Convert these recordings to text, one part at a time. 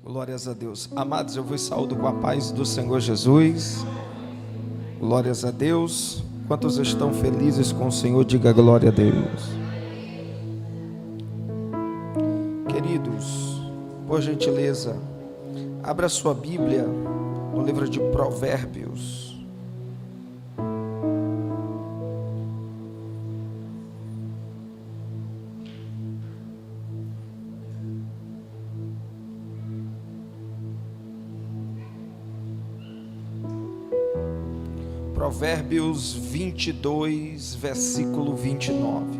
Glórias a Deus. Amados, eu vos saúdo com a paz do Senhor Jesus. Glórias a Deus. Quantos estão felizes com o Senhor, diga glória a Deus. Queridos, por gentileza, abra sua Bíblia no livro de Provérbios. Provérbios 22, versículo 29.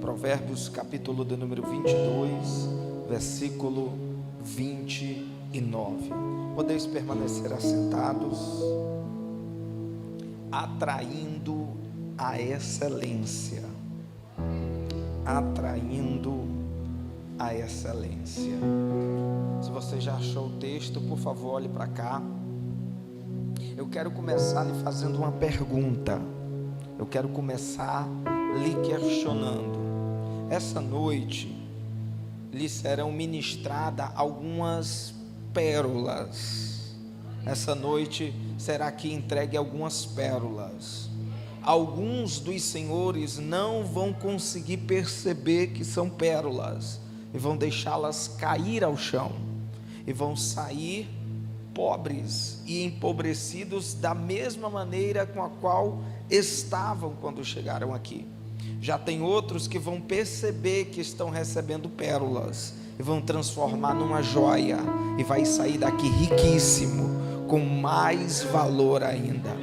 Provérbios, capítulo de número 22, versículo 29. Podeis permanecer assentados. Atraindo a excelência. Atraindo a excelência. Se você já achou o texto, por favor, olhe para cá. Eu quero começar lhe fazendo uma pergunta. Eu quero começar lhe questionando. Essa noite lhe serão ministradas algumas pérolas. Essa noite será aqui entregue algumas pérolas. Alguns dos senhores não vão conseguir perceber que são pérolas e vão deixá-las cair ao chão e vão sair pobres e empobrecidos da mesma maneira com a qual estavam quando chegaram aqui. Já tem outros que vão perceber que estão recebendo pérolas e vão transformar numa joia e vai sair daqui riquíssimo, com mais valor ainda.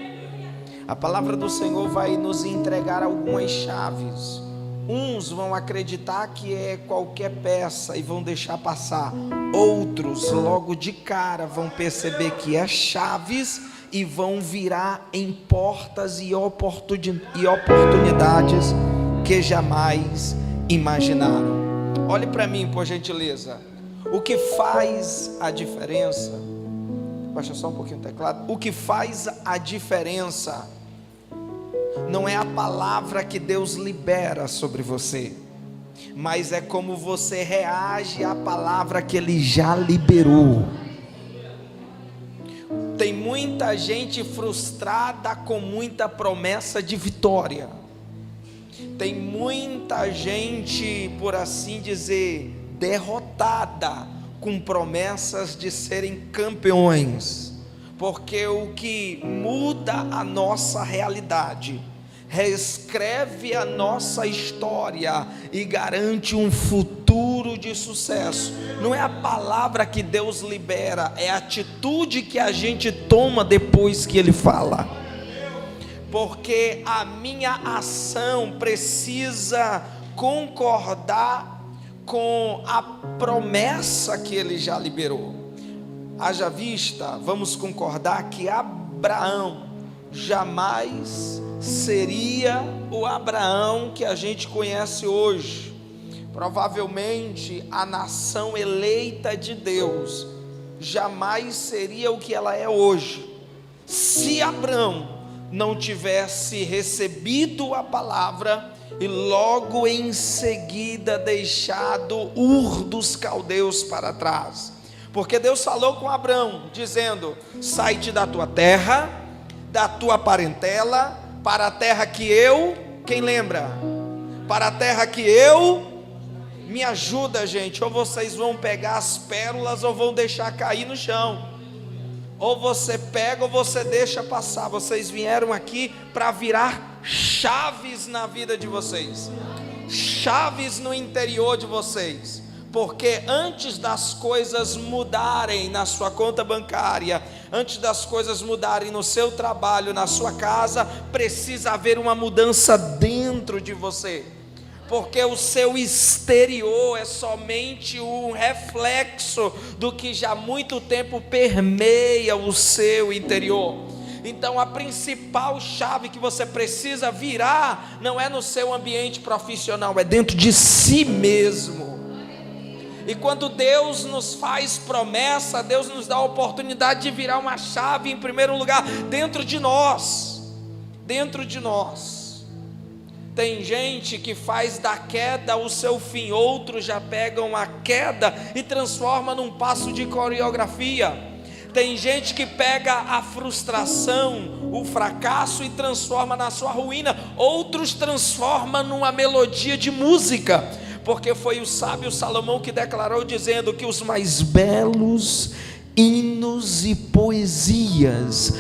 A palavra do Senhor vai nos entregar algumas chaves. Uns vão acreditar que é qualquer peça e vão deixar passar. Outros, logo de cara, vão perceber que é chaves e vão virar em portas e oportunidades que jamais imaginaram. Olhe para mim, por gentileza. O que faz a diferença? Baixa só um pouquinho o teclado. O que faz a diferença não é a palavra que Deus libera sobre você, mas é como você reage à palavra que Ele já liberou. Tem muita gente frustrada com muita promessa de vitória. Tem muita gente, por assim dizer, derrotada com promessas de serem campeões. Porque o que muda a nossa realidade, reescreve a nossa história e garante um futuro de sucesso, não é a palavra que Deus libera, é a atitude que a gente toma depois que Ele fala. Porque a minha ação precisa concordar com a promessa que Ele já liberou. Haja vista, vamos concordar que Abraão jamais seria o Abraão que a gente conhece hoje. Provavelmente a nação eleita de Deus jamais seria o que ela é hoje, se Abraão não tivesse recebido a palavra e logo em seguida deixado Ur dos Caldeus para trás. Porque Deus falou com Abraão, dizendo: sai-te da tua terra, da tua parentela, para a terra que eu, quem lembra? Para a terra que eu, me ajuda, gente, ou vocês vão pegar as pérolas ou vão deixar cair no chão. Ou você pega ou você deixa passar. Vocês vieram aqui para virar chaves na vida de vocês, chaves no interior de vocês. Porque antes das coisas mudarem na sua conta bancária, antes das coisas mudarem no seu trabalho, na sua casa, precisa haver uma mudança dentro de você. Porque o seu exterior é somente um reflexo do que já há muito tempo permeia o seu interior. Então a principal chave que você precisa virar não é no seu ambiente profissional, é dentro de si mesmo. E quando Deus nos faz promessa, Deus nos dá a oportunidade de virar uma chave, em primeiro lugar, dentro de nós. Dentro de nós. Tem gente que faz da queda o seu fim, outros já pegam a queda e transforma num passo de coreografia. Tem gente que pega a frustração, o fracasso e transforma na sua ruína, outros transformam numa melodia de música, porque foi o sábio Salomão que declarou dizendo que os mais belos hinos e poesias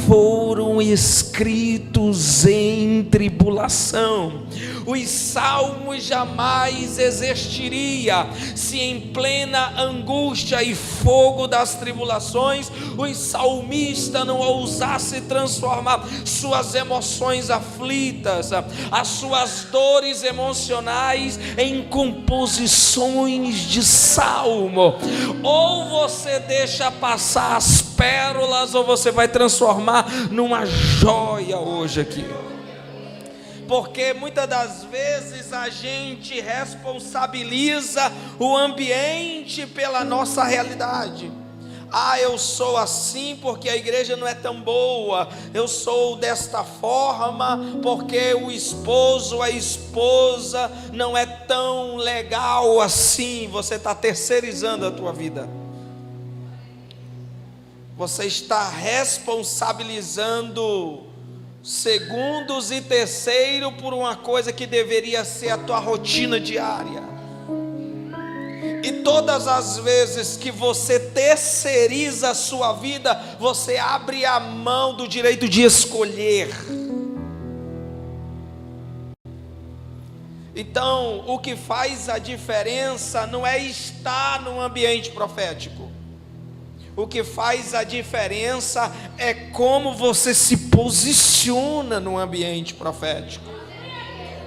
foram escritos em tribulação. Os salmos jamais existiria se em plena angústia e fogo das tribulações os salmistas não ousassem transformar suas emoções aflitas, as suas dores emocionais em composições de salmo. Ou você deixa passar as pérolas, ou você vai transformar numa joia hoje aqui. Porque muitas das vezes a gente responsabiliza o ambiente pela nossa realidade. Eu sou assim porque a igreja não é tão boa, eu sou desta forma porque o esposo, a esposa não é tão legal assim. Você está terceirizando a tua vida. Você está responsabilizando segundos e terceiro por uma coisa que deveria ser a tua rotina diária. E todas as vezes que você terceiriza a sua vida, você abre a mão do direito de escolher. Então, o que faz a diferença não é estar num ambiente profético. O que faz a diferença é como você se posiciona no ambiente profético.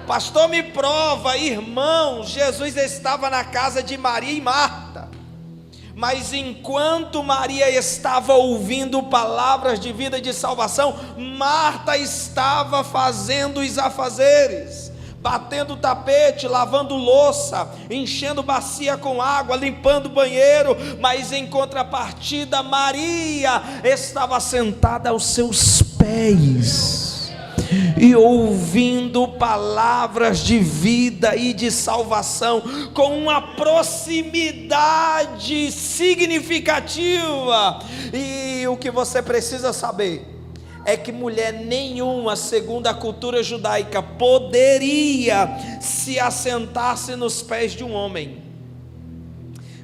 Pastor, me prova, irmão, Jesus estava na casa de Maria e Marta, mas enquanto Maria estava ouvindo palavras de vida e de salvação, Marta estava fazendo os afazeres, batendo tapete, lavando louça, enchendo bacia com água, limpando banheiro. Mas em contrapartida, Maria estava sentada aos seus pés e ouvindo palavras de vida e de salvação com uma proximidade significativa. E o que você precisa saber é que mulher nenhuma, segundo a cultura judaica, poderia se assentar-se nos pés de um homem.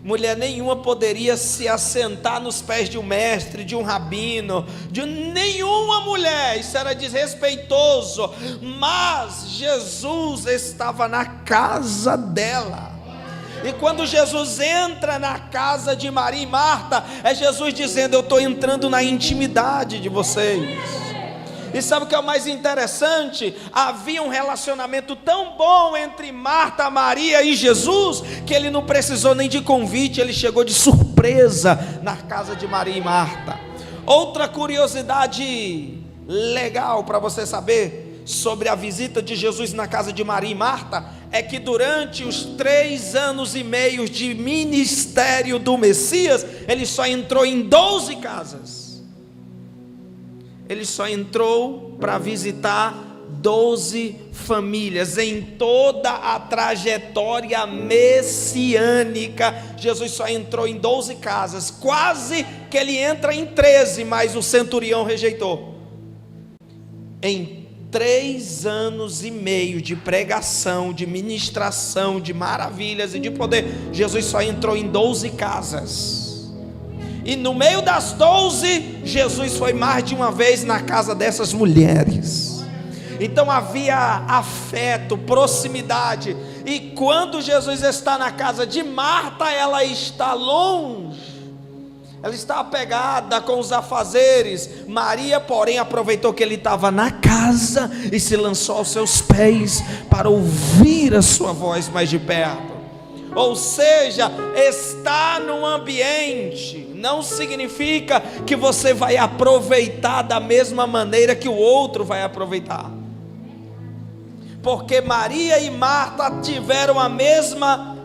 Mulher nenhuma poderia se assentar nos pés de um mestre, de um rabino, de nenhuma mulher. Isso era desrespeitoso. Mas Jesus estava na casa dela. E quando Jesus entra na casa de Maria e Marta, é Jesus dizendo: eu estou entrando na intimidade de vocês. E sabe o que é o mais interessante? Havia um relacionamento tão bom entre Marta, Maria e Jesus, que ele não precisou nem de convite, ele chegou de surpresa na casa de Maria e Marta. Outra curiosidade legal para você saber sobre a visita de Jesus na casa de Maria e Marta é que durante os 3 anos e meio de ministério do Messias, ele só entrou em 12 casas. Ele só entrou para visitar 12 famílias. Em toda a trajetória messiânica, Jesus só entrou em 12 casas. Quase que ele entra em 13, mas o centurião rejeitou. Em 3 anos e meio de pregação, de ministração, de maravilhas e de poder, Jesus só entrou em 12 casas. E no meio das 12, Jesus foi mais de uma vez na casa dessas mulheres. Então havia afeto, proximidade. E quando Jesus está na casa de Marta, ela está longe. Ela está apegada com os afazeres. Maria, porém, aproveitou que ele estava na casa e se lançou aos seus pés para ouvir a sua voz mais de perto. Ou seja, estar num ambiente não significa que você vai aproveitar da mesma maneira que o outro vai aproveitar. Porque Maria e Marta tiveram a mesma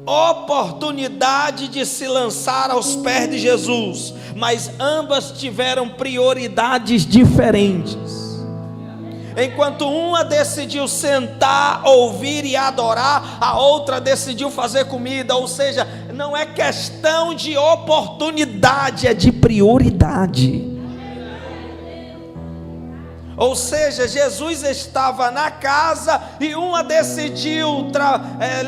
oportunidade de se lançar aos pés de Jesus, mas ambas tiveram prioridades diferentes. Enquanto uma decidiu sentar, ouvir e adorar, a outra decidiu fazer comida. Ou seja, não é questão de oportunidade, é de prioridade. Ou seja, Jesus estava na casa e uma decidiu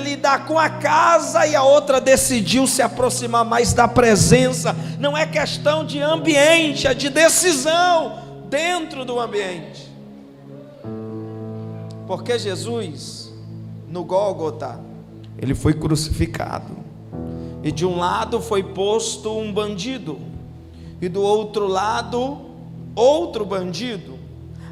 lidar com a casa e a outra decidiu se aproximar mais da presença. Não é questão de ambiente, é de decisão dentro do ambiente. Porque Jesus, no Gólgota, ele foi crucificado, e de um lado foi posto um bandido, e do outro lado, outro bandido.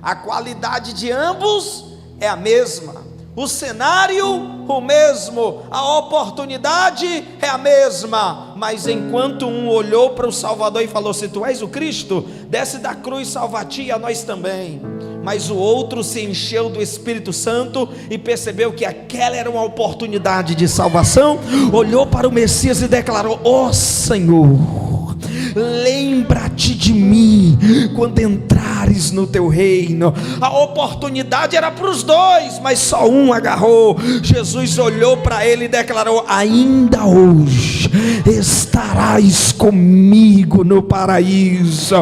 A qualidade de ambos é a mesma, o cenário o mesmo, a oportunidade é a mesma, mas enquanto um olhou para o Salvador e falou: se tu és o Cristo, desce da cruz, salva a ti e a nós também. Mas o outro se encheu do Espírito Santo e percebeu que aquela era uma oportunidade de salvação, olhou para o Messias e declarou: ó Senhor, lembra-te de mim quando entrares no teu reino. A oportunidade era para os dois, mas só um agarrou. Jesus olhou para ele e declarou: ainda hoje estarás comigo no paraíso.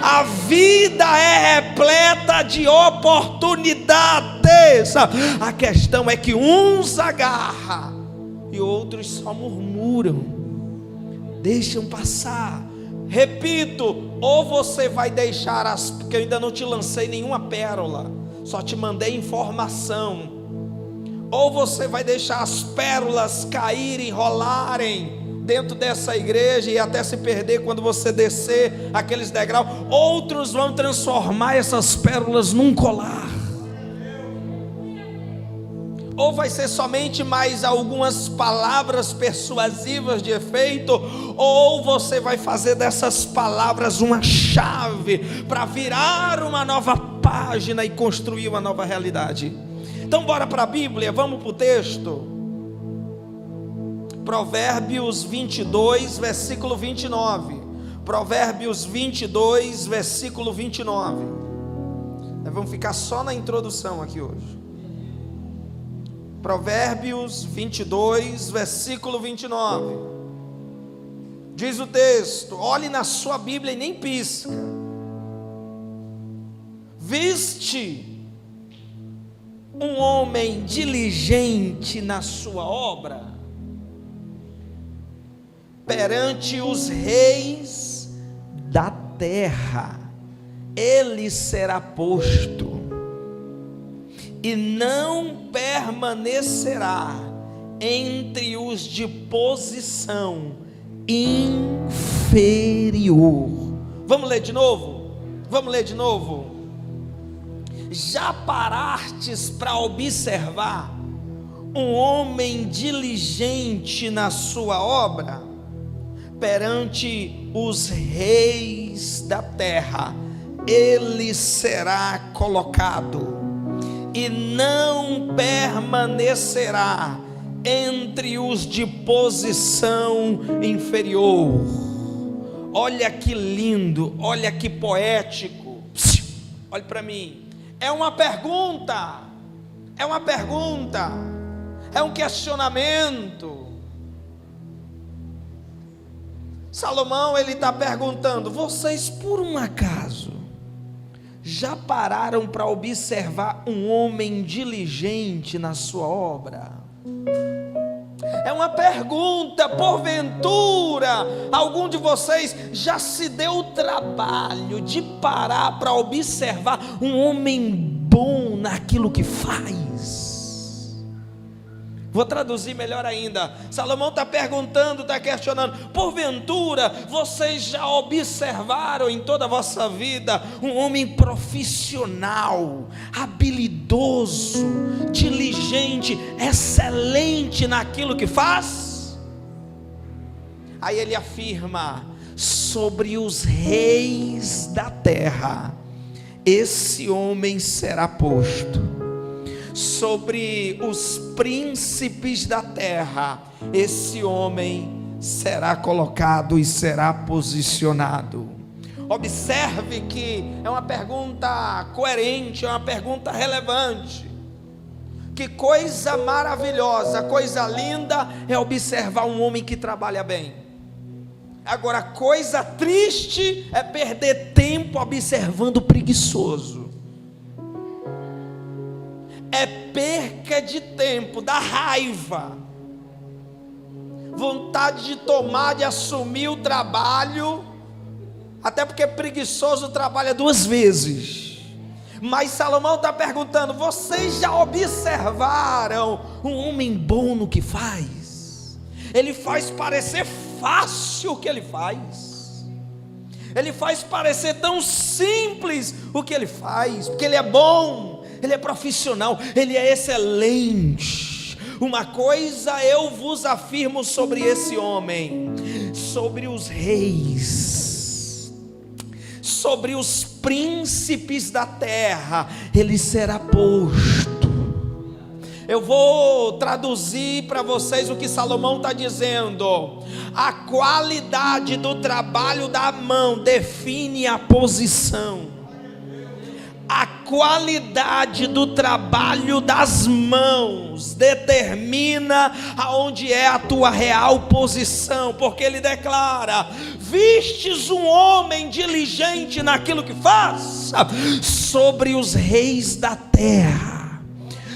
A vida é repleta de oportunidades. A questão é que uns agarram e outros só murmuram, deixam passar. Repito, ou você vai deixar porque eu ainda não te lancei nenhuma pérola, só te mandei informação. Ou você vai deixar as pérolas caírem, rolarem dentro dessa igreja e até se perder quando você descer aqueles degraus. Outros vão transformar essas pérolas num colar. Ou vai ser somente mais algumas palavras persuasivas de efeito, ou você vai fazer dessas palavras uma chave para virar uma nova página e construir uma nova realidade. Então bora para a Bíblia, vamos para o texto. Provérbios 22, versículo 29. Provérbios 22, versículo 29. Nós vamos ficar só na introdução aqui hoje. Provérbios 22, versículo 29. Diz o texto, olhe na sua Bíblia e nem pisca. Viste um homem diligente na sua obra, perante os reis da terra ele será posto, e não permanecerá entre os de posição inferior. Vamos ler de novo? Vamos ler de novo? Já parastes para observar um homem diligente na sua obra? Perante os reis da terra ele será colocado, e não permanecerá entre os de posição inferior. Olha que lindo, olha que poético. Olhe para mim. É uma pergunta, é um questionamento. Salomão, ele está perguntando: vocês por um acaso já pararam para observar um homem diligente na sua obra? É uma pergunta. Porventura algum de vocês já se deu o trabalho de parar para observar um homem bom naquilo que faz? Vou traduzir melhor ainda. Salomão está perguntando, está questionando: porventura vocês já observaram em toda a vossa vida um homem profissional, habilidoso, diligente, excelente naquilo que faz? Aí ele afirma: sobre os reis da terra esse homem será posto, sobre os príncipes da terra esse homem será colocado e será posicionado. Observe que é uma pergunta coerente, é uma pergunta relevante. Que coisa maravilhosa, coisa linda é observar um homem que trabalha bem. Agora, coisa triste é perder tempo observando o preguiçoso. É perca de tempo, dá raiva, vontade de tomar, de assumir o trabalho, até porque preguiçoso trabalha 2 vezes. Mas Salomão está perguntando: vocês já observaram um homem bom no que faz? Ele faz parecer fácil o que ele faz, ele faz parecer tão simples o que ele faz, porque ele é bom, ele é profissional, ele é excelente. Uma coisa eu vos afirmo sobre esse homem: sobre os reis, sobre os príncipes da terra, ele será posto. Eu vou traduzir para vocês o que Salomão está dizendo. A qualidade do trabalho da mão define a posição. A qualidade do trabalho das mãos determina aonde é a tua real posição, porque ele declara: vistes um homem diligente naquilo que faz, sobre os reis da terra,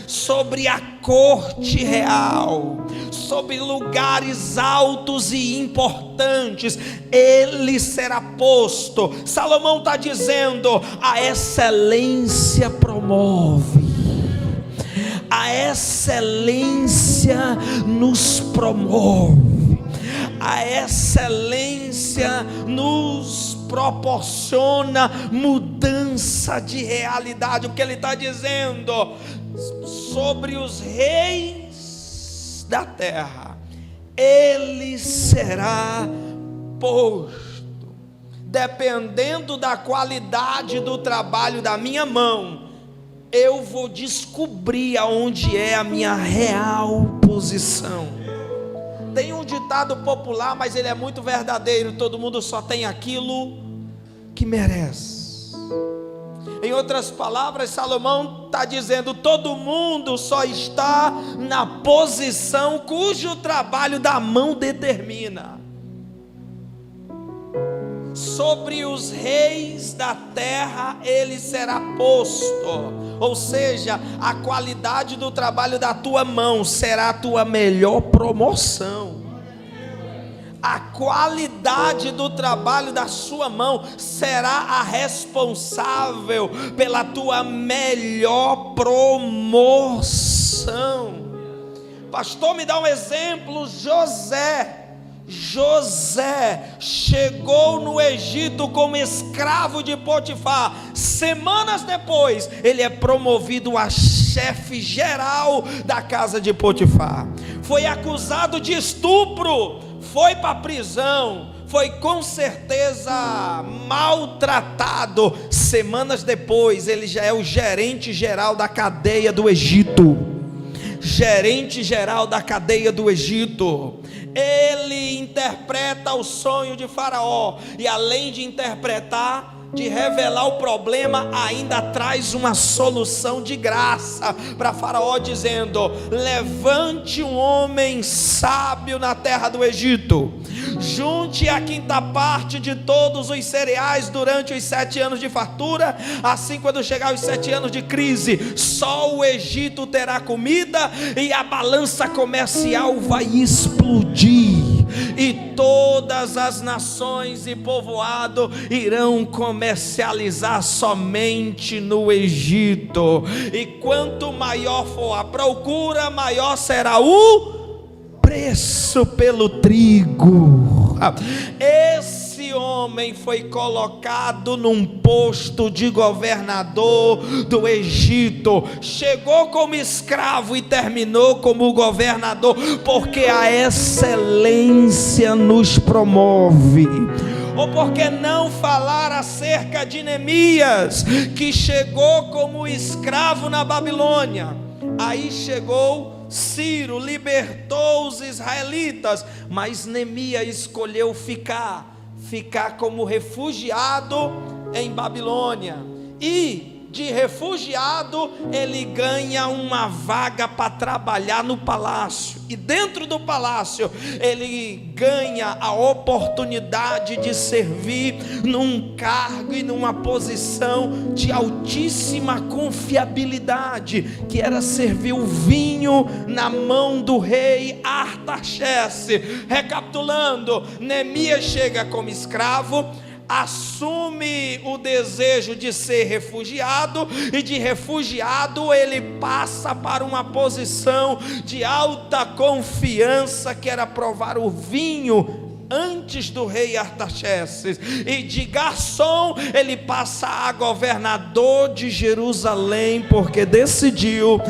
sobre a corte real, sobre lugares altos e importantes, ele será posto. Salomão está dizendo: a excelência promove, a excelência nos promove, a excelência nos proporciona mudança de realidade. O que ele está dizendo? Sobre os reis da terra, ele será posto. Dependendo da qualidade do trabalho da minha mão, eu vou descobrir aonde é a minha real posição. Tem um ditado popular, mas ele é muito verdadeiro: todo mundo só tem aquilo que merece. Em outras palavras, Salomão está dizendo: todo mundo só está na posição cujo trabalho da mão determina. Sobre os reis da terra ele será posto, ou seja, a qualidade do trabalho da tua mão será a tua melhor promoção. A qualidade do trabalho da sua mão será a responsável pela tua melhor promoção. Pastor, me dá um exemplo. José chegou no Egito como escravo de Potifar. Semanas depois, ele é promovido a chefe geral da casa de Potifar. Foi acusado de estupro, foi para a prisão, foi com certeza maltratado. Semanas depois, ele já é o gerente geral da cadeia do Egito. Gerente geral da cadeia do Egito. Ele interpreta o sonho de Faraó, e além de interpretar, de revelar o problema, ainda traz uma solução de graça para Faraó, dizendo: levante um homem sábio na terra do Egito, junte a 5ª parte de todos os cereais durante os 7 anos de fartura, assim quando chegar os 7 anos de crise, só o Egito terá comida e a balança comercial vai explodir, e todas as nações e povoado irão comercializar somente no Egito, e quanto maior for a procura, maior será o preço pelo trigo. Esse homem foi colocado num posto de governador do Egito, chegou como escravo e terminou como governador, porque a excelência nos promove. Ou por que não falar acerca de Neemias, que chegou como escravo na Babilônia, aí chegou Ciro, libertou os israelitas, mas Neemias escolheu ficar. ficar como refugiado em Babilônia, e de refugiado ele ganha uma vaga para trabalhar no palácio, e dentro do palácio ele ganha a oportunidade de servir num cargo e numa posição de altíssima confiabilidade, que era servir o vinho na mão do rei Artaxerxes. Recapitulando, Neemias chega como escravo, assume o desejo de ser refugiado, e de refugiado ele passa para uma posição de alta confiança, que era provar o vinho antes do rei Artaxerxes, e de garçom ele passa a governador de Jerusalém, porque decidiu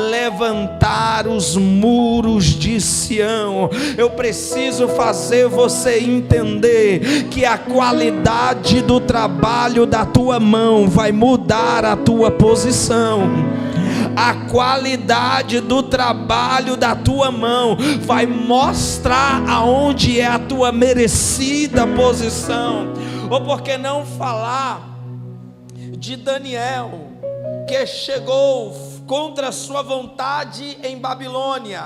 levantar os muros de Sião. Eu preciso fazer você entender que a qualidade do trabalho da tua mão vai mudar a tua posição. A qualidade do trabalho da tua mão vai mostrar aonde é a tua merecida posição. Ou por que não falar de Daniel, que chegou contra sua vontade em Babilônia,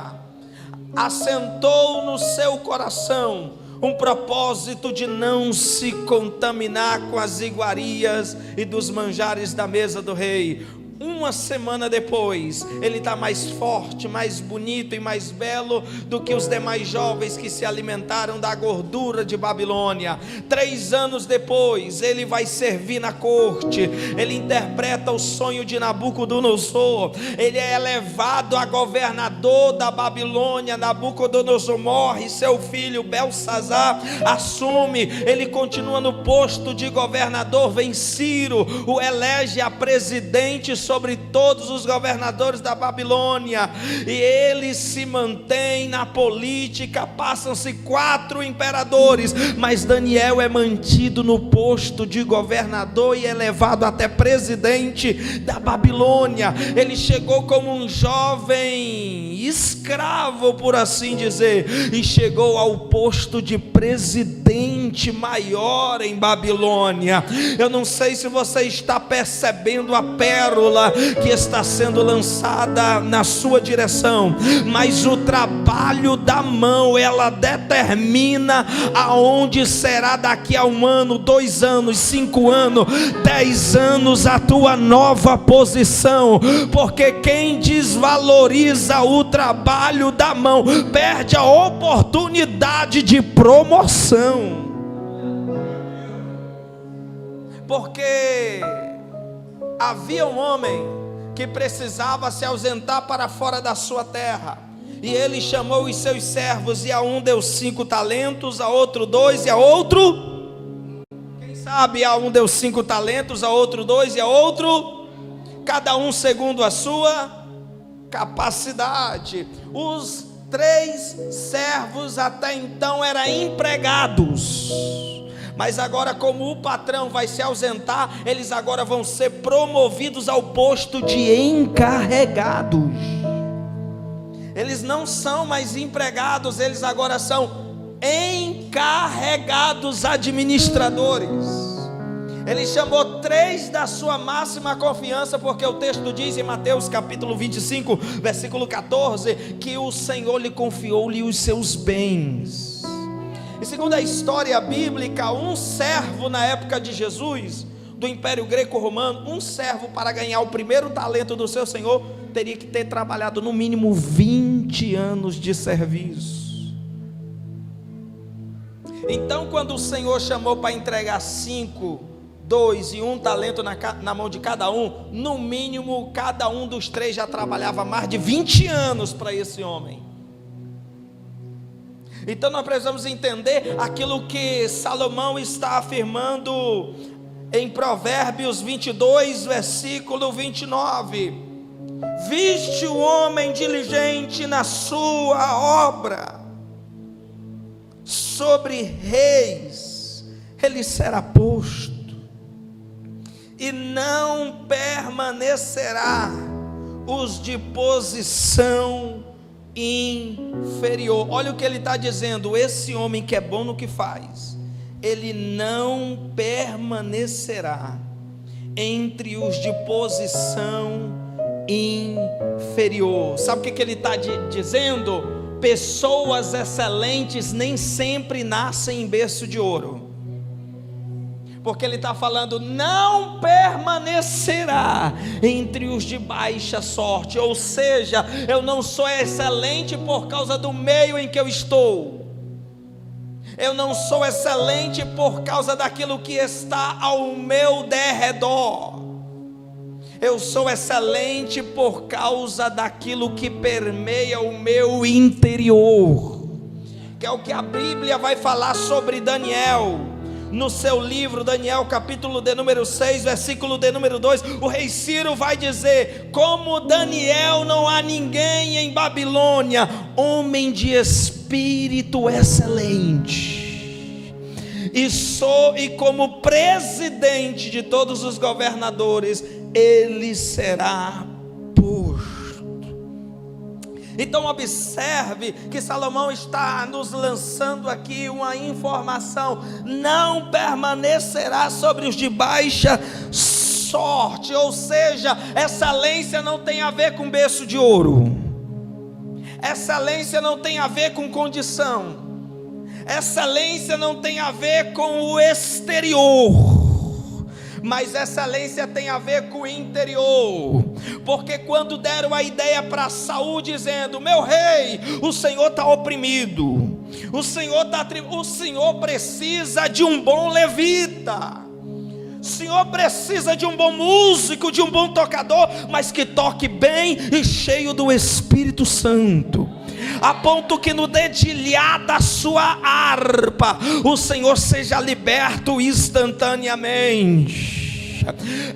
assentou no seu coração um propósito de não se contaminar com as iguarias e dos manjares da mesa do rei. Uma semana depois, ele está mais forte, mais bonito e mais belo do que os demais jovens que se alimentaram da gordura de Babilônia. 3 anos depois, ele vai servir na corte. Ele interpreta o sonho de Nabucodonosor. Ele é elevado a governador da Babilônia. Nabucodonosor morre, seu filho Belsazar assume. Ele continua no posto de governador. Vem Ciro, o elege a presidente sobre todos os governadores da Babilônia, e ele se mantém na política. Passam-se 4 imperadores, mas Daniel é mantido no posto de governador e elevado até presidente da Babilônia. Ele chegou como um jovem escravo, por assim dizer, e chegou ao posto de presidente maior em Babilônia. Eu não sei se você está percebendo a pérola que está sendo lançada na sua direção, mas o trabalho da mão, ela determina aonde será daqui a 1 ano, 2 anos, 5 anos, 10 anos a tua nova posição, porque quem desvaloriza o trabalho da mão perde a oportunidade de promoção. Porque havia um homem que precisava se ausentar para fora da sua terra, e ele chamou os seus servos, e a um deu 5 talentos, a outro 2, e a outro, quem sabe, a um deu 5 talentos, a outro 2, e a outro, cada um segundo a sua capacidade. Os 3 servos até então eram empregados, mas agora, como o patrão vai se ausentar, eles agora vão ser promovidos ao posto de encarregados. Eles não são mais empregados, eles agora são encarregados administradores. Ele chamou 3 da sua máxima confiança, porque o texto diz em Mateus capítulo 25, versículo 14, que o Senhor lhe confiou-lhe os seus bens. E segundo a história bíblica, um servo na época de Jesus, do Império Greco-Romano, um servo, para ganhar o primeiro talento do seu senhor, teria que ter trabalhado no mínimo 20 anos de serviço. Então, quando o Senhor chamou para entregar 5, 2 e 1 talento na mão de cada um, no mínimo cada um dos 3 já trabalhava mais de 20 anos para esse homem. Então nós precisamos entender aquilo que Salomão está afirmando em Provérbios 22, versículo 29. Viste o homem diligente na sua obra, sobre reis ele será posto, e não permanecerá os de posição inferior. Olha o que ele está dizendo: esse homem que é bom no que faz, ele não permanecerá entre os de posição inferior. Sabe o que ele está dizendo? Pessoas excelentes nem sempre nascem em berço de ouro. Porque ele está falando, não permanecerá entre os de baixa sorte. Ou seja, eu não sou excelente por causa do meio em que eu estou. Eu não sou excelente por causa daquilo que está ao meu derredor. Eu sou excelente por causa daquilo que permeia o meu interior. Que é o que a Bíblia vai falar sobre Daniel. No seu livro, Daniel, capítulo de número 6, versículo de número 2, o rei Ciro vai dizer: como Daniel não há ninguém em Babilônia, homem de espírito excelente, e como presidente de todos os governadores, ele será posto. Então observe que Salomão está nos lançando aqui uma informação: não permanecerá sobre os de baixa sorte. Ou seja, excelência não tem a ver com berço de ouro, excelência não tem a ver com condição, excelência não tem a ver com o exterior, mas excelência tem a ver com o interior. Porque quando deram a ideia para Saul dizendo: meu rei, o Senhor está oprimido, o Senhor precisa de um bom levita, o Senhor precisa de um bom músico, de um bom tocador, mas que toque bem e cheio do Espírito Santo, a ponto que no dedilhar da sua harpa o Senhor seja liberto instantaneamente.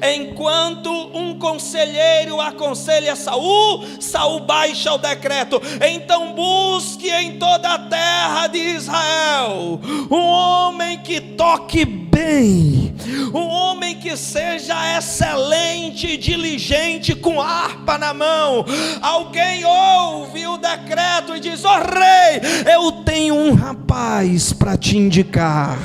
Enquanto um conselheiro aconselha Saul, Saul baixa o decreto: então busque em toda a terra de Israel um homem que toque bem, um homem que seja excelente e diligente, com harpa na mão. Alguém ouve o decreto e diz: ó rei, eu tenho um rapaz para te indicar.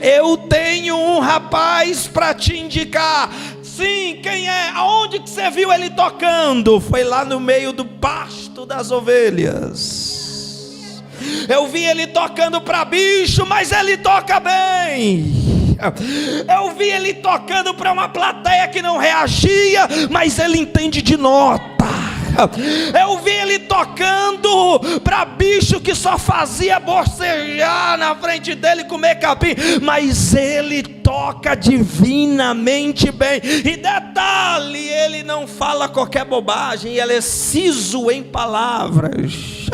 Eu tenho um rapaz para te indicar. Sim, quem é? Aonde que você viu ele tocando? Foi lá no meio do pasto das ovelhas. Eu vi ele tocando para bicho, mas ele toca bem. Eu vi ele tocando para uma plateia que não reagia, mas ele entende de nota. Eu vi ele tocando para bicho que só fazia bocejar na frente dele, comer capim, mas ele toca divinamente bem. E detalhe, ele não fala qualquer bobagem, ele é siso em palavras.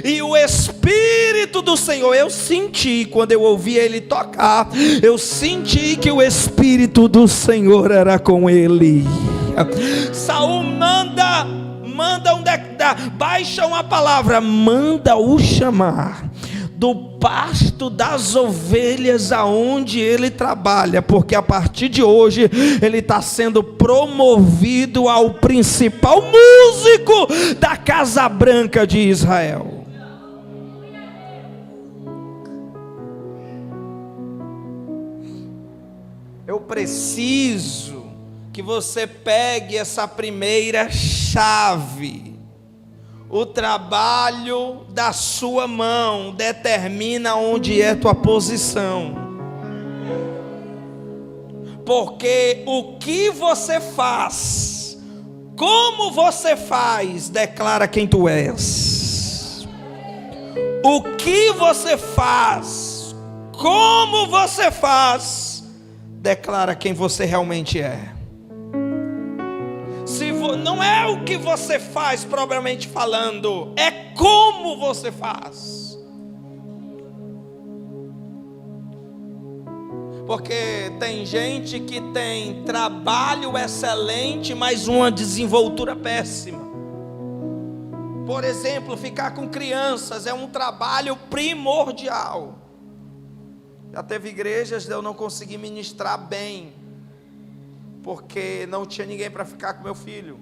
E o Espírito do Senhor, eu senti quando eu ouvi ele tocar, eu senti que o Espírito do Senhor era com ele. Saul baixa uma palavra, manda-o chamar do pasto das ovelhas aonde ele trabalha, porque a partir de hoje ele está sendo promovido ao principal músico da Casa Branca de Israel. Eu preciso que você pegue essa primeira chave. O trabalho da sua mão determina onde é tua posição. Porque o que você faz, como você faz, declara quem tu és. O que você faz, como você faz, declara quem você realmente é. Não é o que você faz propriamente falando, é como você faz. Porque tem gente que tem trabalho excelente, mas uma desenvoltura péssima. Por exemplo, ficar com crianças é um trabalho primordial. Já teve igrejas de eu não conseguir ministrar bem, porque não tinha ninguém para ficar com meu filho.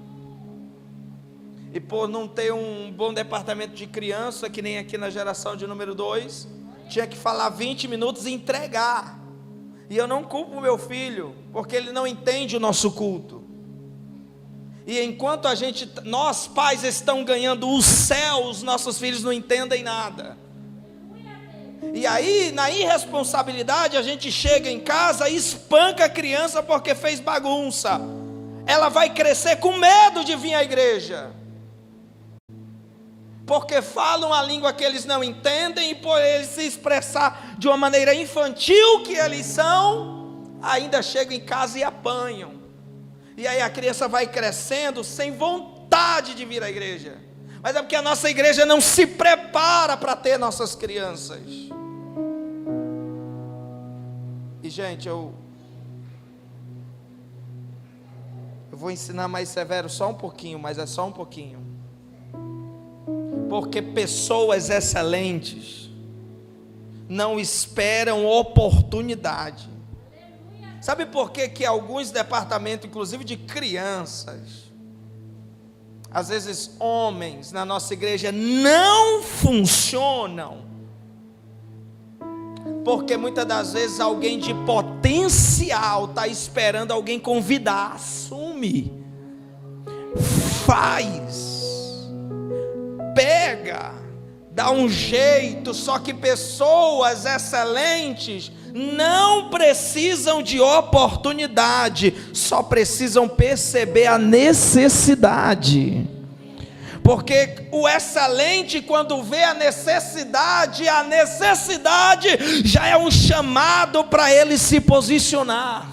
E por não ter um bom departamento de criança, que nem aqui na geração de número 2, tinha que falar 20 minutos e entregar. E eu não culpo o meu filho, porque ele não entende o nosso culto. E enquanto nós pais estão ganhando o céu, os nossos filhos não entendem nada. E aí, na irresponsabilidade, a gente chega em casa e espanca a criança porque fez bagunça. Ela vai crescer com medo de vir à igreja, porque falam a língua que eles não entendem, e por eles se expressar de uma maneira infantil que eles são, ainda chegam em casa e apanham. E aí a criança vai crescendo sem vontade de vir à igreja, mas é porque a nossa igreja não se prepara para ter nossas crianças. E gente, eu vou ensinar mais severo só um pouquinho, mas é só um pouquinho. Porque pessoas excelentes não esperam oportunidade. Sabe por que alguns departamentos, inclusive de crianças, às vezes homens na nossa igreja, não funcionam? Porque muitas das vezes alguém de potencial está esperando alguém convidar. Assume, faz, pega, dá um jeito. Só que pessoas excelentes não precisam de oportunidade, só precisam perceber a necessidade. Porque o excelente, quando vê a necessidade já é um chamado para ele se posicionar.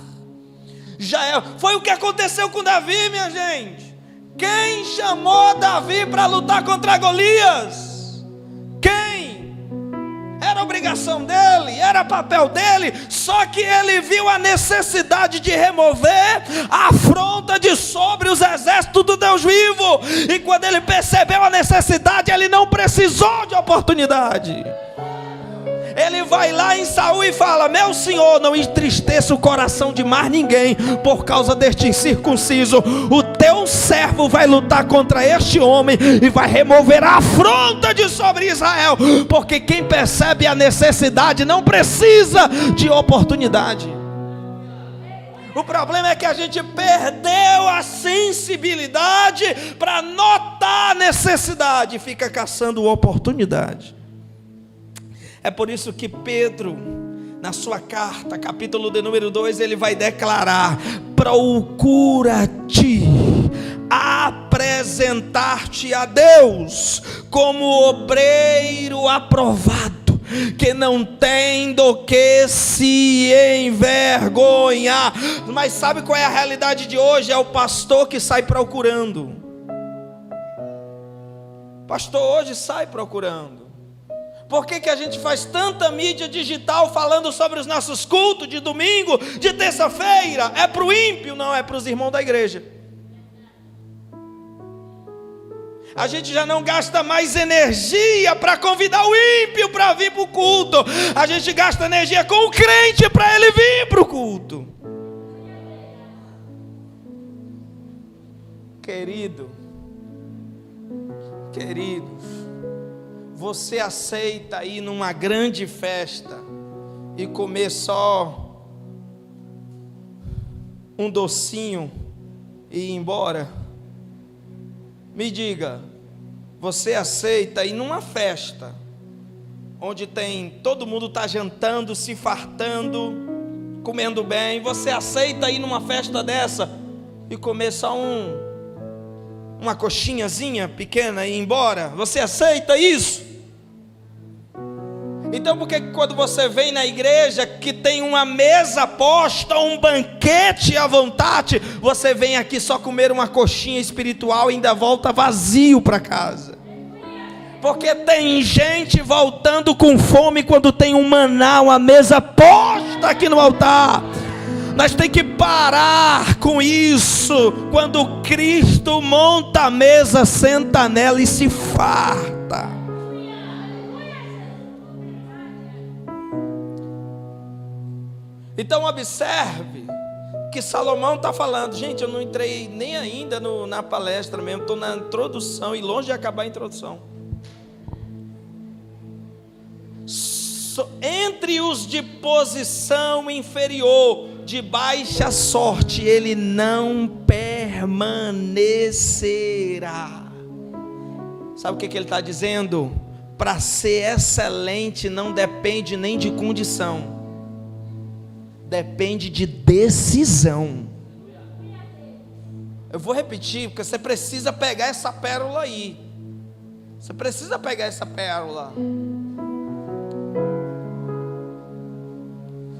Foi o que aconteceu com Davi, minha gente. Quem chamou Davi para lutar contra Golias? Quem? Era obrigação dele, era papel dele, só que ele viu a necessidade de remover a afronta de sobre os exércitos do Deus vivo, e quando ele percebeu a necessidade, ele não precisou de oportunidade. Ele vai lá em Saul e fala: meu senhor, não entristeça o coração de mais ninguém por causa deste incircunciso. O teu servo vai lutar contra este homem e vai remover a afronta de sobre Israel. Porque quem percebe a necessidade não precisa de oportunidade. O problema é que a gente perdeu a sensibilidade para notar a necessidade e fica caçando oportunidade. É por isso que Pedro, na sua carta, capítulo de número 2, ele vai declarar: procura-te apresentar-te a Deus como obreiro aprovado, que não tem do que se envergonhar. Mas sabe qual é a realidade de hoje? É o pastor que sai procurando. O pastor hoje sai procurando. Por que a gente faz tanta mídia digital falando sobre os nossos cultos de domingo, de terça-feira? É para o ímpio, não é para os irmãos da igreja. A gente já não gasta mais energia para convidar o ímpio para vir para o culto. A gente gasta energia com o crente para ele vir para o culto. Queridos, você aceita ir numa grande festa e comer só um docinho e ir embora? Me diga, você aceita ir numa festa onde todo mundo está jantando, se fartando, comendo bem? Você aceita ir numa festa dessa e comer só uma coxinhazinha pequena e ir embora? Você aceita isso? Então por que quando você vem na igreja que tem uma mesa posta, um banquete à vontade, você vem aqui só comer uma coxinha espiritual e ainda volta vazio para casa? Porque tem gente voltando com fome quando tem um maná, uma mesa posta aqui no altar. Nós temos que parar com isso. Quando Cristo monta a mesa, senta nela e se farta. Então observe que Salomão está falando. Gente, eu não entrei nem ainda na palestra mesmo, estou na introdução e longe de acabar a introdução. entre os de posição inferior, de baixa sorte, ele não permanecerá. Sabe o que ele está dizendo? Para ser excelente não depende nem de condição, depende de decisão. Eu vou repetir, porque você precisa pegar essa pérola aí. Você precisa pegar essa pérola.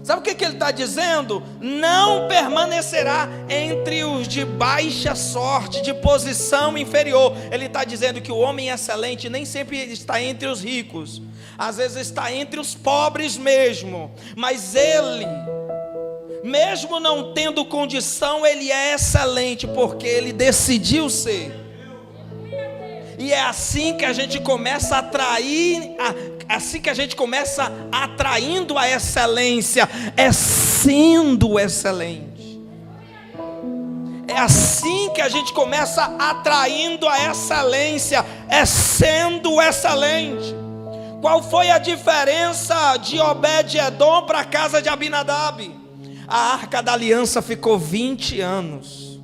Sabe o que ele está dizendo? Não permanecerá entre os de baixa sorte, de posição inferior. Ele está dizendo que o homem excelente nem sempre está entre os ricos, às vezes está entre os pobres mesmo, mas ele, mesmo não tendo condição, ele é excelente, porque ele decidiu ser. E é assim que a gente começa a atrair, assim que a gente começa atraindo a excelência, é sendo excelente. É assim que a gente começa atraindo a excelência, é sendo excelente. Qual foi a diferença de Obed-edom para a casa de Abinadab? A arca da aliança ficou 20 anos,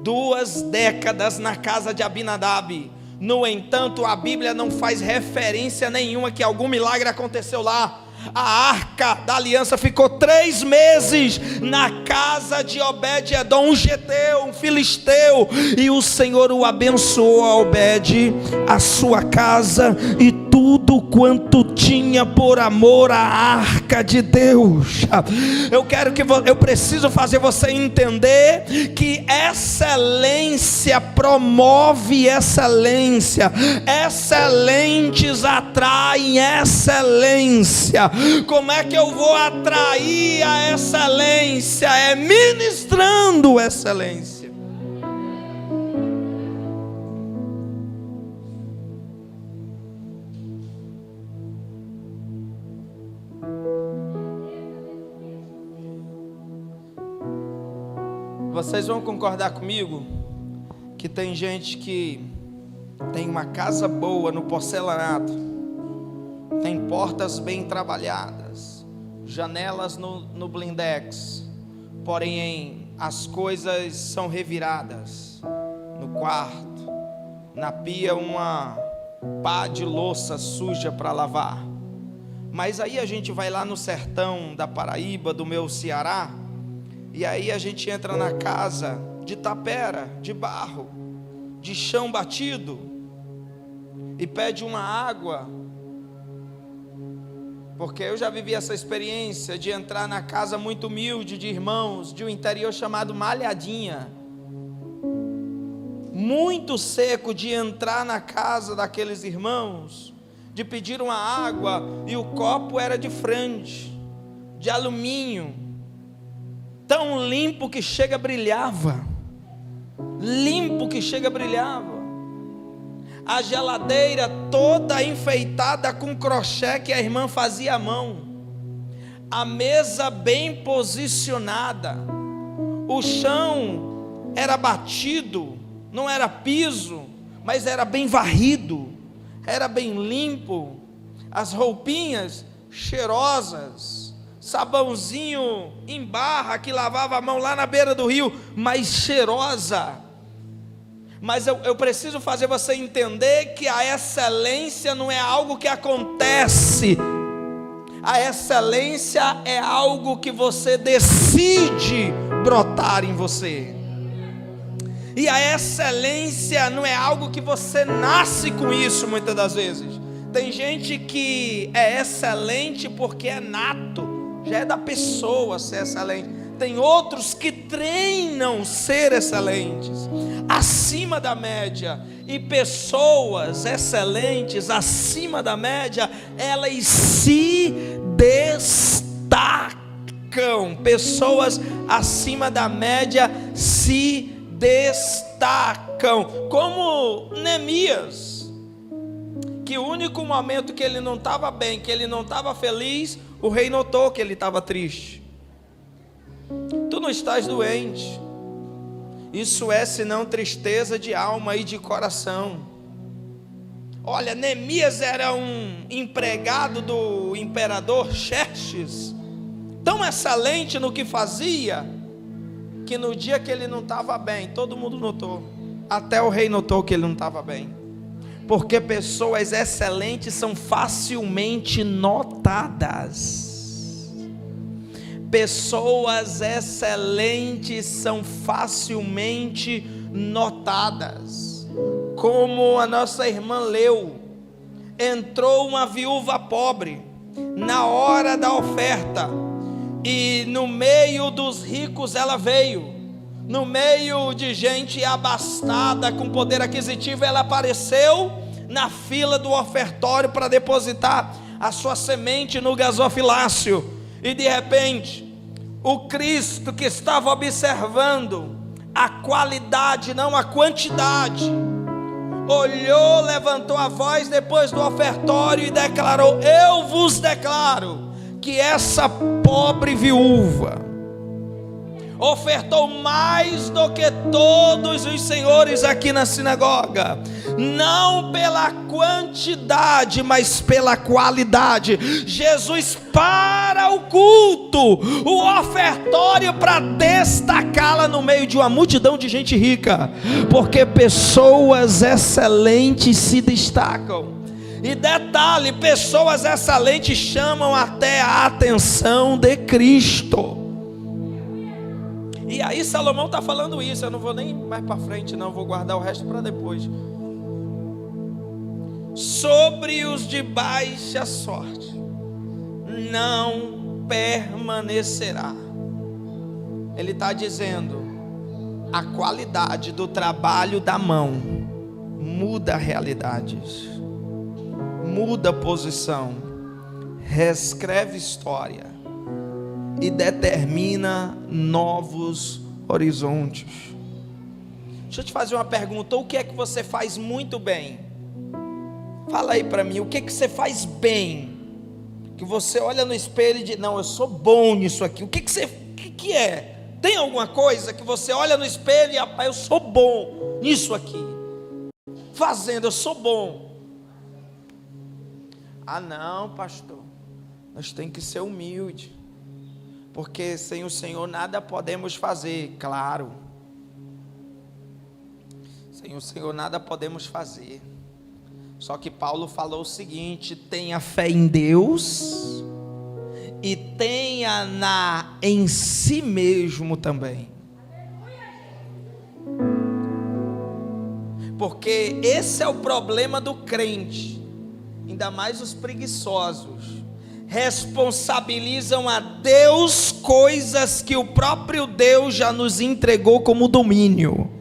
2 décadas na casa de Abinadab. No entanto, a Bíblia não faz referência nenhuma que algum milagre aconteceu lá. A arca da aliança ficou 3 meses na casa de Obed-edom, um geteu, um filisteu, e o Senhor o abençoou a Obed, a sua casa e tudo quanto tinha, por amor à arca de Deus. Eu preciso fazer você entender que excelência promove excelência, excelentes atraem excelência. Como é que eu vou atrair a excelência? É ministrando excelência. Vocês vão concordar comigo que tem gente que tem uma casa boa no porcelanato, tem portas bem trabalhadas, janelas no blindex, porém as coisas são reviradas no quarto, na pia uma pá de louça suja para lavar. Mas aí a gente vai lá no sertão da Paraíba, do meu Ceará, e aí a gente entra na casa de tapera, de barro, de chão batido, e pede uma água. Porque eu já vivi essa experiência de entrar na casa muito humilde de irmãos de um interior chamado Malhadinha, muito seco, de entrar na casa daqueles irmãos, de pedir uma água, e o copo era de frande, de alumínio, tão limpo que chega brilhava, limpo que chega brilhava. A geladeira toda enfeitada com crochê que a irmã fazia à mão, a mesa bem posicionada, o chão era batido, não era piso, mas era bem varrido, era bem limpo, as roupinhas cheirosas, sabãozinho em barra que lavava a mão lá na beira do rio, mas cheirosa. Mas eu preciso fazer você entender que a excelência não é algo que acontece, a excelência é algo que você decide brotar em você. E a excelência não é algo que você nasce com isso muitas das vezes. Tem gente que é excelente porque é nato, já é da pessoa ser excelente. Tem outros que treinam ser excelentes, acima da média. E pessoas excelentes, acima da média, elas se destacam. Pessoas acima da média se destacam. Como Neemias, que o único momento que ele não estava bem, que ele não estava feliz, o rei notou que ele estava triste. Tu não estás doente, isso é senão tristeza de alma e de coração. Olha, Neemias era um empregado do imperador Xerxes, excelentes, tão excelente no que fazia, que no dia que ele não estava bem, todo mundo notou, até o rei notou que ele não estava bem, porque pessoas excelentes são facilmente notadas. Pessoas excelentes são facilmente notadas, como a nossa irmã leu. Entrou uma viúva pobre na hora da oferta, e no meio dos ricos ela veio, no meio de gente abastada com poder aquisitivo, ela apareceu na fila do ofertório para depositar a sua semente no gasofilácio. E de repente, o Cristo, que estava observando a qualidade, não a quantidade, olhou, levantou a voz depois do ofertório e declarou: eu vos declaro que essa pobre viúva ofertou mais do que todos os senhores aqui na sinagoga, não pela quantidade, mas pela qualidade. Jesus para o culto, o ofertório, para destacá-la no meio de uma multidão de gente rica, porque pessoas excelentes se destacam. E detalhe, pessoas excelentes chamam até a atenção de Cristo. E aí Salomão está falando isso. Eu não vou nem mais para frente não, vou guardar o resto para depois. Sobre os de baixa sorte não permanecerá. Ele está dizendo, a qualidade do trabalho da mão muda realidades, muda posição, reescreve história e determina novos horizontes. Deixa eu te fazer uma pergunta: o que é que você faz muito bem? Fala aí para mim, o que é que você faz bem? Que você olha no espelho e diz: não, eu sou bom nisso aqui. O que que é? Tem alguma coisa que você olha no espelho e, rapaz, eu sou bom nisso aqui, fazendo, eu sou bom. Ah não, pastor, nós temos que ser humildes, porque sem o Senhor nada podemos fazer. Claro, sem o Senhor nada podemos fazer. Só que Paulo falou o seguinte: tenha fé em Deus e tenha em si mesmo também. Porque esse é o problema do crente, ainda mais os preguiçosos. Responsabilizam a Deus coisas que o próprio Deus já nos entregou como domínio.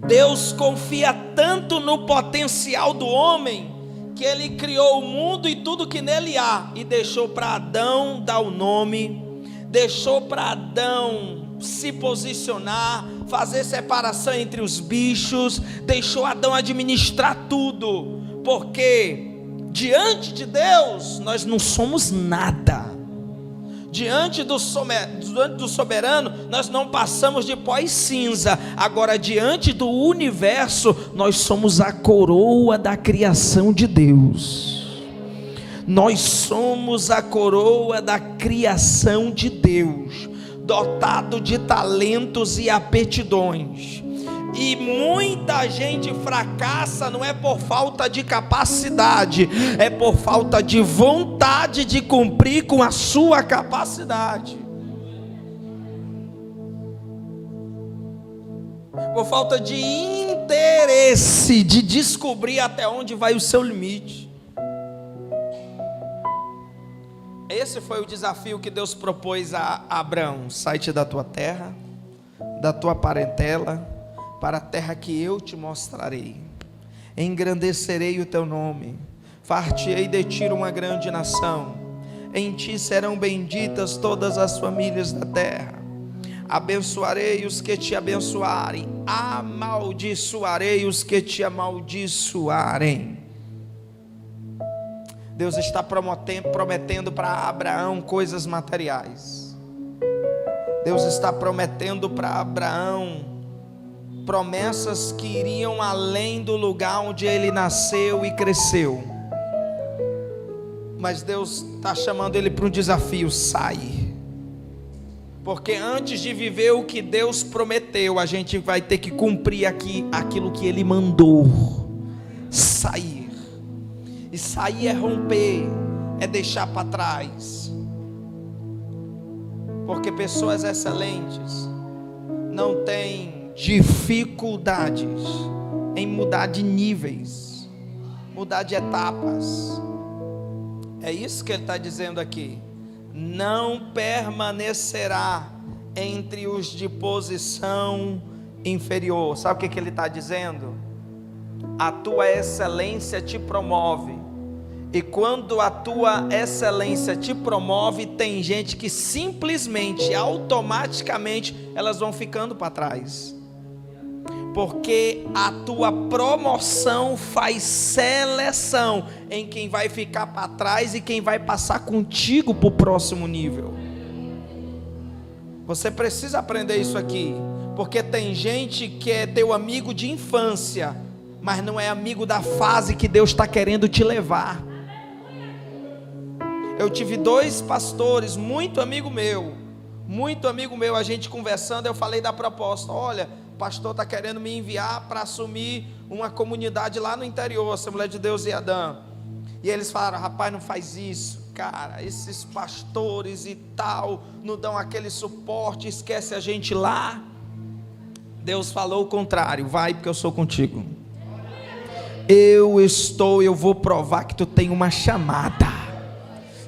Deus confia tanto no potencial do homem, que ele criou o mundo e tudo que nele há, e deixou para Adão dar o nome, deixou para Adão se posicionar, fazer separação entre os bichos, deixou Adão administrar tudo, porque diante de Deus nós não somos nada. Diante do soberano nós não passamos de pó e cinza. Agora, diante do universo, nós somos a coroa da criação de Deus. Nós somos a coroa da criação de Deus, dotado de talentos e aptidões. E muita gente fracassa não é por falta de capacidade, é por falta de vontade de cumprir com a sua capacidade, por falta de interesse de descobrir até onde vai o seu limite. Esse foi o desafio que Deus propôs a Abraão: sai-te da tua terra, da tua parentela, para a terra que eu te mostrarei. Engrandecerei o teu nome, far-te-ei de ti uma grande nação, em ti serão benditas todas as famílias da terra. Abençoarei os que te abençoarem, amaldiçoarei os que te amaldiçoarem. Deus está prometendo para Abraão coisas materiais. Deus está prometendo para Abraão promessas que iriam além do lugar onde ele nasceu e cresceu. Mas Deus está chamando ele para um desafio: sai. Porque antes de viver o que Deus prometeu, a gente vai ter que cumprir aquilo que Ele mandou. Sair. E sair é romper, é deixar para trás. Porque pessoas excelentes não têm dificuldades em mudar de níveis, mudar de etapas. É isso que ele está dizendo aqui. Não permanecerá entre os de posição inferior. Sabe o que ele está dizendo? A tua excelência te promove. E quando a tua excelência te promove, tem gente que simplesmente, automaticamente, elas vão ficando para trás. Porque a tua promoção faz seleção em quem vai ficar para trás e quem vai passar contigo para o próximo nível. Você precisa aprender isso aqui, porque tem gente que é teu amigo de infância, mas não é amigo da fase que Deus está querendo te levar. Eu tive 2 pastores, muito amigo meu, a gente conversando, eu falei da proposta: olha, o pastor está querendo me enviar para assumir uma comunidade lá no interior, Assembleia de Deus e Adão. E eles falaram: rapaz, não faz isso, cara, esses pastores e tal, não dão aquele suporte, esquece a gente lá. Deus falou o contrário: vai, porque eu sou contigo. Eu vou provar que tu tem uma chamada.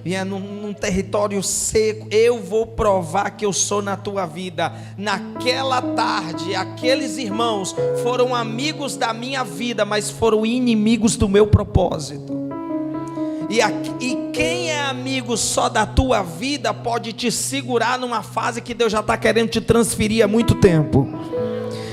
E é num território seco, eu vou provar que eu sou na tua vida. Naquela tarde, aqueles irmãos foram amigos da minha vida, mas foram inimigos do meu propósito. E quem é amigo só da tua vida pode te segurar numa fase que Deus já está querendo te transferir há muito tempo.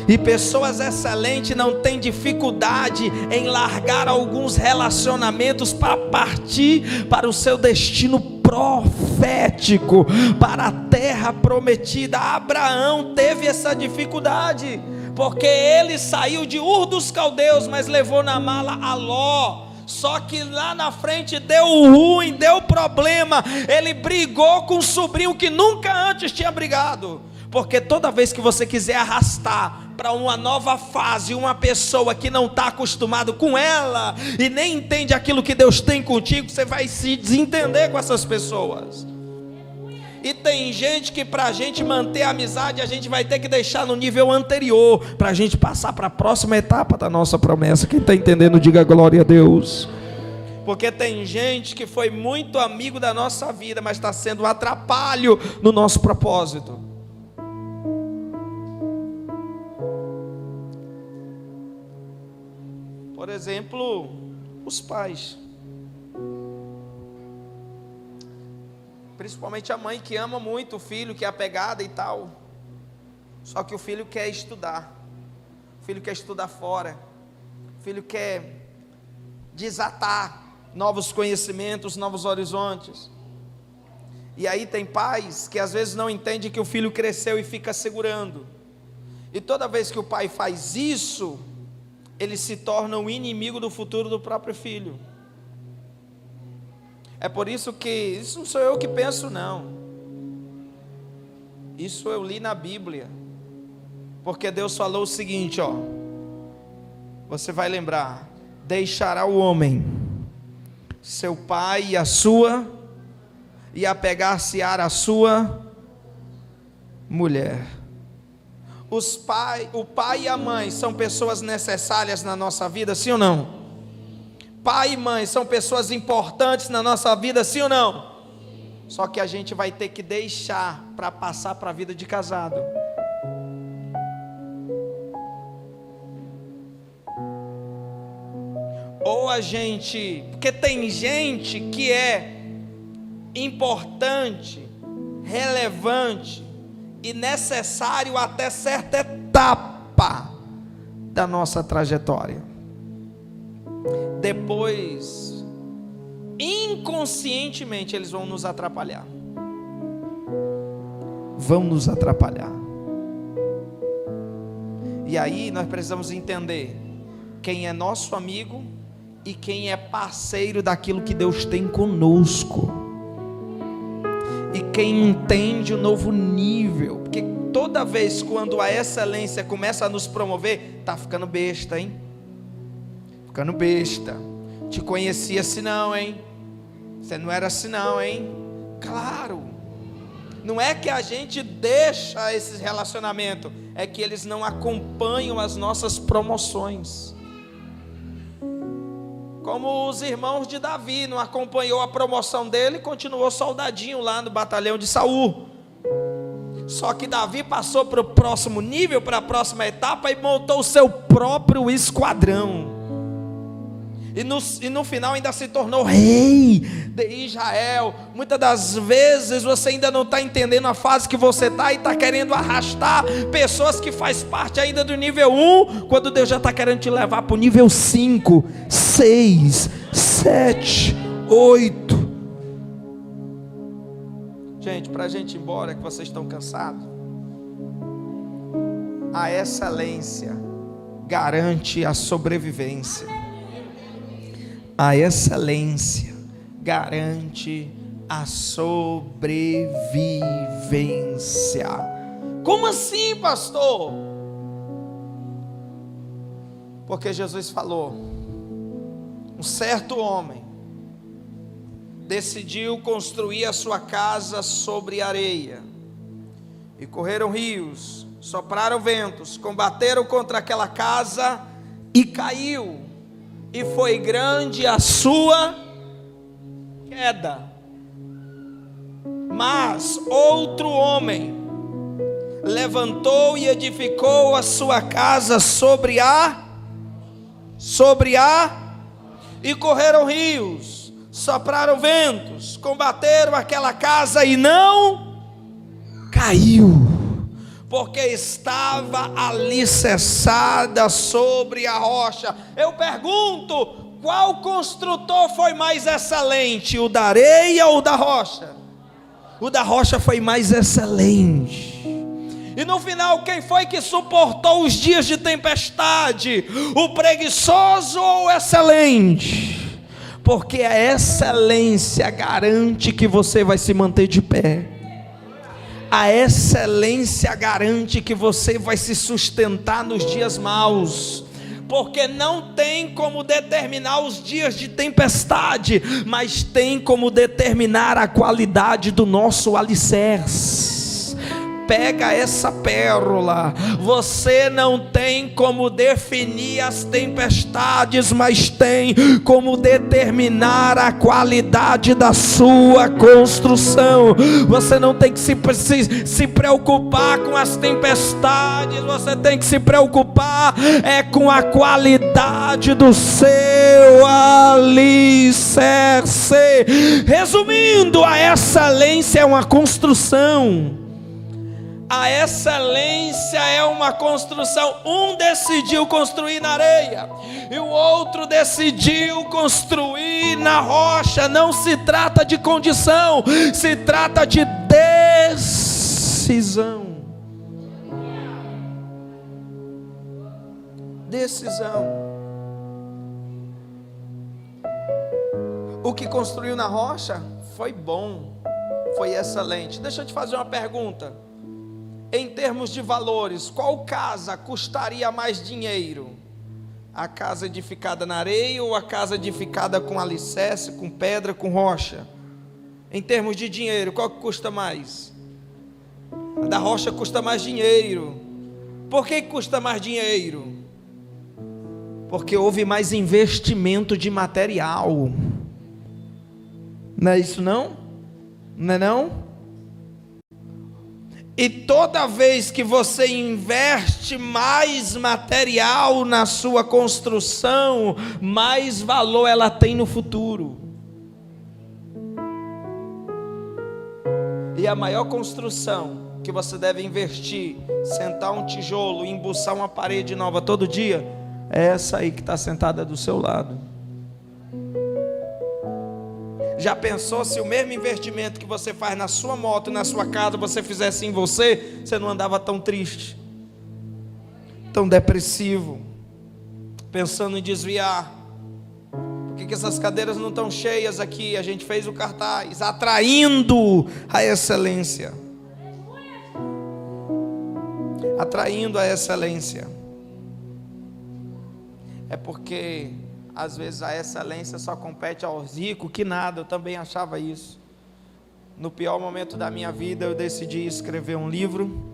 E pessoas excelentes não têm dificuldade em largar alguns relacionamentos para partir para o seu destino profético, para a terra prometida. Abraão teve essa dificuldade, porque ele saiu de Ur dos Caldeus, mas levou na mala a Ló. Só que lá na frente deu ruim, deu problema. Ele brigou com um sobrinho que nunca antes tinha brigado. Porque toda vez que você quiser arrastar para uma nova fase uma pessoa que não está acostumado com ela e nem entende aquilo que Deus tem contigo, você vai se desentender com essas pessoas. E tem gente que para a gente manter a amizade, a gente vai ter que deixar no nível anterior, para a gente passar para a próxima etapa da nossa promessa. Quem está entendendo, diga glória a Deus. Porque tem gente que foi muito amigo da nossa vida, mas está sendo um atrapalho no nosso propósito. Por exemplo, os pais. Principalmente a mãe que ama muito o filho, que é apegada e tal. Só que o filho quer estudar. O filho quer estudar fora. O filho quer desatar novos conhecimentos, novos horizontes. E aí tem pais que às vezes não entendem que o filho cresceu e fica segurando. E toda vez que o pai faz isso, ele se torna o inimigo do futuro do próprio filho. É por isso que, isso não sou eu que penso não, isso eu li na Bíblia, porque Deus falou o seguinte, ó, você vai lembrar: deixará o homem seu pai e a sua, e apegar-se-á à sua mulher. O pai e a mãe são pessoas necessárias na nossa vida, sim ou não? Pai e mãe são pessoas importantes na nossa vida, sim ou não? Só que a gente vai ter que deixar para passar para a vida de casado. Ou a gente, porque tem gente que é importante, relevante e necessário até certa etapa da nossa trajetória. Depois, inconscientemente, eles vão nos atrapalhar. Vão nos atrapalhar. E aí nós precisamos entender quem é nosso amigo, e quem é parceiro daquilo que Deus tem conosco, e quem entende o novo nível. Porque toda vez quando a excelência começa a nos promover, tá ficando besta, hein? Ficando besta. Te conhecia assim não, hein? Você não era assim não, hein? Claro. Não é que a gente deixa esses relacionamentos, é que eles não acompanham as nossas promoções. Como os irmãos de Davi, não acompanhou a promoção dele, continuou soldadinho lá no batalhão de Saul. Só que Davi passou para o próximo nível, para a próxima etapa, e montou o seu próprio esquadrão. E no final ainda se tornou rei de Israel. Muitas das vezes você ainda não está entendendo a fase que você está, e está querendo arrastar pessoas que faz parte ainda do nível 1, quando Deus já está querendo te levar para o nível 5, 6, 7, 8. Gente, para a gente ir embora, que vocês estão cansados, a excelência garante a sobrevivência. A excelência garante a sobrevivência. Como assim, pastor? Porque Jesus falou: um certo homem decidiu construir a sua casa sobre areia, e correram rios, sopraram ventos, combateram contra aquela casa, e caiu. E foi grande a sua queda. Mas outro homem levantou e edificou a sua casa sobre a, e correram rios, sopraram ventos, combateram aquela casa e não caiu, porque estava alicerçada sobre a rocha. Eu pergunto, qual construtor foi mais excelente, o da areia ou o da rocha? O da rocha foi mais excelente. E no final, quem foi que suportou os dias de tempestade? O preguiçoso ou o excelente? Porque a excelência garante que você vai se manter de pé. A excelência garante que você vai se sustentar nos dias maus, porque não tem como determinar os dias de tempestade, mas tem como determinar a qualidade do nosso alicerce. Pega essa pérola. Você não tem como definir as tempestades, mas tem como determinar a qualidade da sua construção. Você não tem que se preocupar com as tempestades, você tem que se preocupar com a qualidade do seu alicerce. Resumindo, a excelência é uma construção. A excelência é uma construção. Um decidiu construir na areia e o outro decidiu construir na rocha. Não se trata de condição, se trata de decisão. Decisão. O que construiu na rocha foi bom, foi excelente. Deixa eu te fazer uma pergunta. Em termos de valores, qual casa custaria mais dinheiro? A casa edificada na areia ou a casa edificada com alicerce, com pedra, com rocha? Em termos de dinheiro, qual que custa mais? A da rocha custa mais dinheiro. Por que custa mais dinheiro? Porque houve mais investimento de material. Não é isso não? Não é não? E toda vez que você investe mais material na sua construção, mais valor ela tem no futuro. E a maior construção que você deve investir, sentar um tijolo e embuçar uma parede nova todo dia, é essa aí que está sentada do seu lado. Já pensou se o mesmo investimento que você faz na sua moto, na sua casa, você fizesse em você, você não andava tão triste, tão depressivo, pensando em desviar? que essas cadeiras não estão cheias aqui? A gente fez o cartaz, atraindo a excelência. Atraindo a excelência. É porque às vezes a excelência só compete aos ricos, que nada, eu também achava isso. No pior momento da minha vida, eu decidi escrever um livro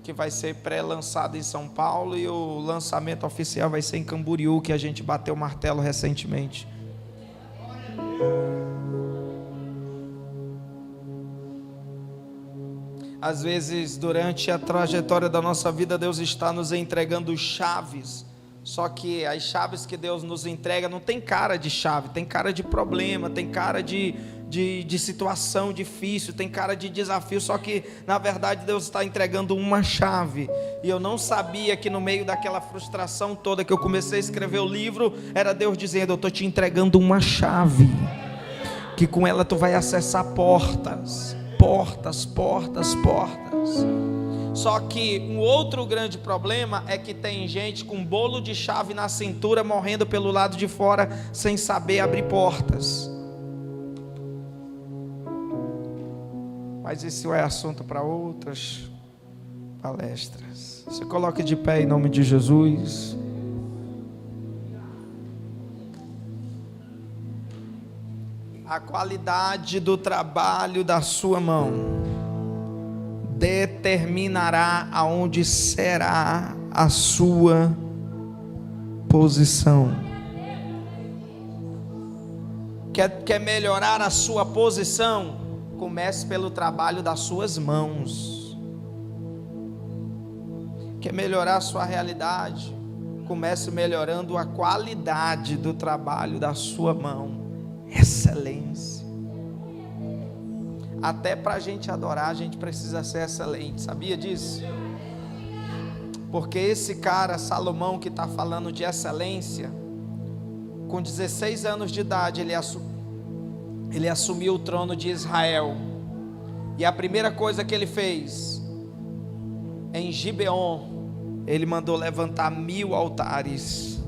que vai ser pré-lançado em São Paulo, e o lançamento oficial vai ser em Camboriú, que a gente bateu o martelo recentemente. Às vezes, durante a trajetória da nossa vida, Deus está nos entregando chaves, só que as chaves que Deus nos entrega não tem cara de chave, tem cara de problema, tem cara de situação difícil, tem cara de desafio, só que na verdade Deus está entregando uma chave. E eu não sabia que no meio daquela frustração toda que eu comecei a escrever o livro, era Deus dizendo: eu estou te entregando uma chave, que com ela tu vai acessar portas. Só que um outro grande problema é que tem gente com bolo de chave na cintura, morrendo pelo lado de fora, sem saber abrir portas. Mas isso é assunto para outras palestras. Se coloque de pé em nome de Jesus. A qualidade do trabalho da sua mão determinará aonde será a sua posição. Quer melhorar a sua posição? Comece pelo trabalho das suas mãos. Quer melhorar a sua realidade? Comece melhorando a qualidade do trabalho da sua mão. Excelência. Até para a gente adorar, a gente precisa ser excelente. Sabia disso? Porque esse cara, Salomão, que está falando de excelência, com 16 anos de idade, ele assumiu o trono de Israel. E a primeira coisa que ele fez, em Gibeon, ele mandou levantar 1000 altares,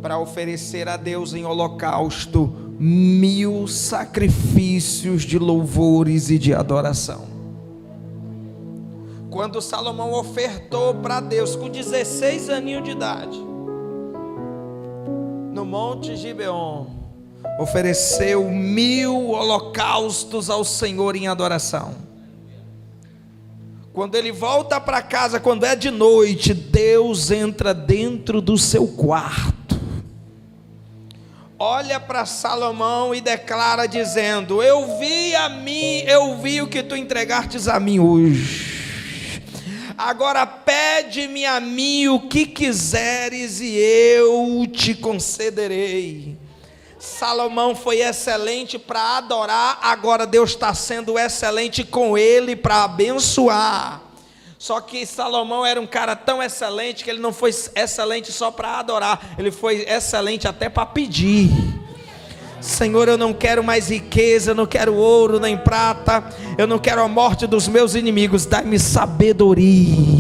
para oferecer a Deus em holocausto 1000 sacrifícios de louvores e de adoração. Quando Salomão ofertou para Deus com 16 aninhos de idade, no Monte Gibeon, ofereceu 1000 holocaustos ao Senhor em adoração. Quando ele volta para casa, quando é de noite, Deus entra dentro do seu quarto, olha para Salomão e declara dizendo: eu vi o que tu entregastes a mim hoje. Agora pede-me a mim o que quiseres e eu te concederei. Salomão foi excelente para adorar, agora Deus está sendo excelente com ele para abençoar. Só que Salomão era um cara tão excelente que ele não foi excelente só para adorar, ele foi excelente até para pedir. Senhor, eu não quero mais riqueza, eu não quero ouro nem prata, eu não quero a morte dos meus inimigos, dai-me sabedoria.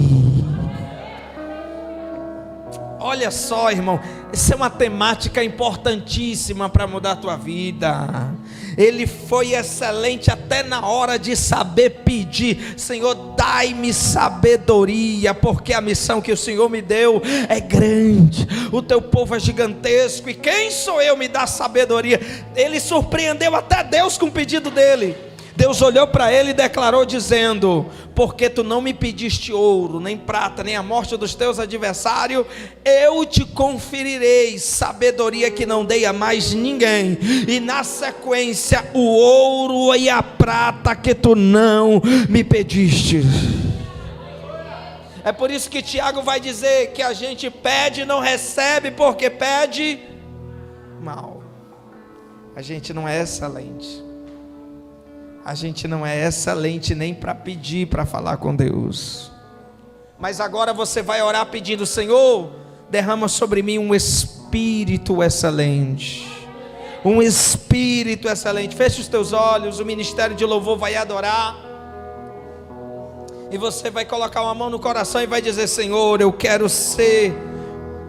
Olha só, irmão, essa é uma temática importantíssima para mudar a tua vida. Ele foi excelente até na hora de saber pedir: Senhor, dai-me sabedoria, porque a missão que o Senhor me deu é grande, o teu povo é gigantesco, e quem sou eu me dar sabedoria? Ele surpreendeu até Deus com o pedido dele. Deus olhou para ele e declarou dizendo: porque tu não me pediste ouro, nem prata, nem a morte dos teus adversários, eu te conferirei sabedoria que não dei a mais ninguém, e na sequência o ouro e a prata que tu não me pediste. É por isso que Tiago vai dizer que a gente pede e não recebe, porque pede mal. A gente não é excelente. A gente não é excelente nem para pedir, para falar com Deus. Mas agora você vai orar pedindo: Senhor, derrama sobre mim um espírito excelente. Um espírito excelente. Feche os teus olhos, o ministério de louvor vai adorar. E você vai colocar uma mão no coração e vai dizer: Senhor, eu quero ser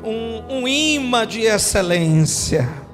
um imã de excelência.